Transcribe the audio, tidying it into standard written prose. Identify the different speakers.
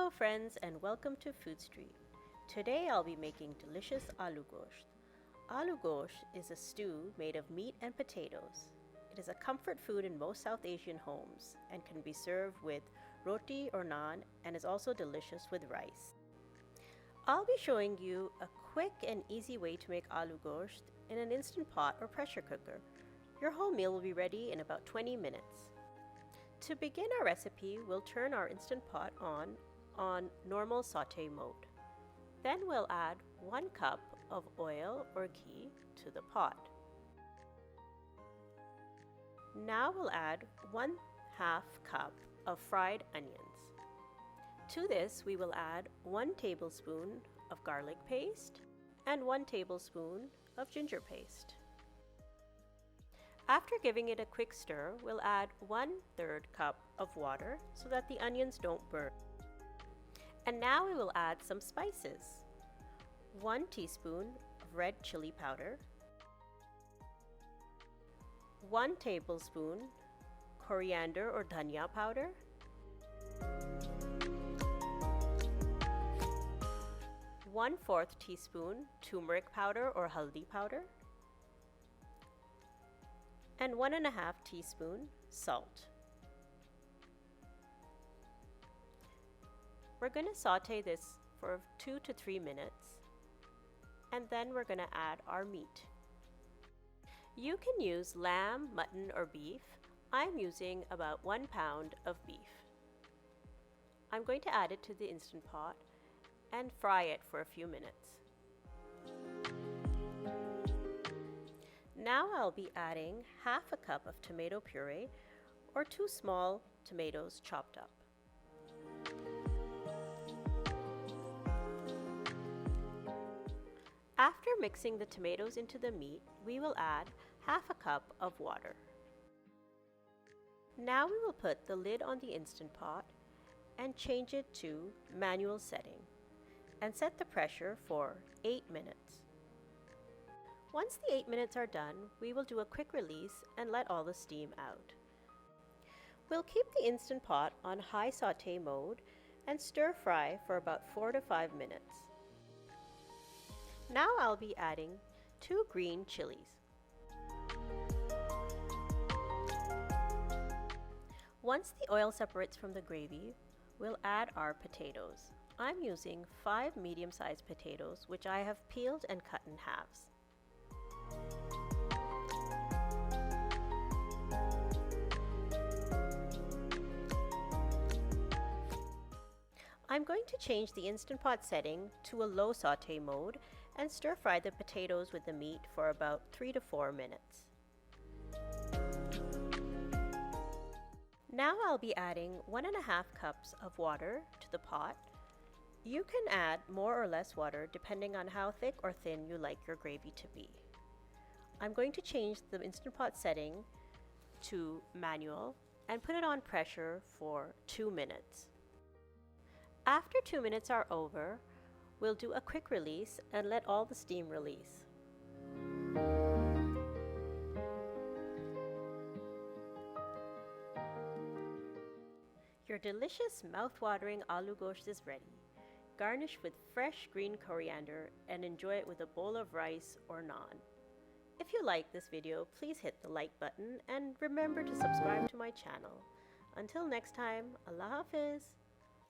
Speaker 1: Hello friends and welcome to Food Street. Today I'll be making delicious aloo gosht. Aloo gosht is a stew made of meat and potatoes. It is a comfort food in most South Asian homes and can be served with roti or naan and is also delicious with rice. I'll be showing you a quick and easy way to make aloo gosht in an instant pot or pressure cooker. Your whole meal will be ready in about 20 minutes. To begin our recipe, we'll turn our instant pot on normal saute mode. Then we'll add 1 cup of oil or ghee to the pot. Now we'll add 1/2 cup of fried onions. To this, we will add 1 tablespoon of garlic paste and 1 tablespoon of ginger paste. After giving it a quick stir, we'll add 1/3 cup of water so that the onions don't burn. And now we will add some spices. 1 teaspoon of red chili powder, 1 tablespoon coriander or dhania powder, 1/4 teaspoon turmeric powder or haldi powder, and 1.5 teaspoon salt. We're going to saute this for 2 to 3 minutes, and then we're going to add our meat. You can use lamb, mutton, or beef. I'm using about 1 pound of beef. I'm going to add it to the Instant Pot and fry it for a few minutes. Now I'll be adding 1/2 cup of tomato puree or 2 small tomatoes chopped up. After mixing the tomatoes into the meat, we will add 1/2 cup of water. Now we will put the lid on the Instant Pot and change it to manual setting and set the pressure for 8 minutes. Once the 8 minutes are done, we will do a quick release and let all the steam out. We'll keep the Instant Pot on high saute mode and stir fry for about 4 to 5 minutes. Now I'll be adding 2 green chilies. Once the oil separates from the gravy, we'll add our potatoes. I'm using 5 medium-sized potatoes, which I have peeled and cut in halves. I'm going to change the Instant Pot setting to a low saute mode and stir fry the potatoes with the meat for about 3 to 4 minutes. Now I'll be adding 1.5 cups of water to the pot. You can add more or less water depending on how thick or thin you like your gravy to be. I'm going to change the Instant Pot setting to manual and put it on pressure for 2 minutes. After 2 minutes are over, we'll do a quick release and let all the steam release. Your delicious, mouth-watering aloo gosht is ready. Garnish with fresh green coriander and enjoy it with a bowl of rice or naan. If you like this video, please hit the like button and remember to subscribe to my channel. Until next time, Allah Hafiz.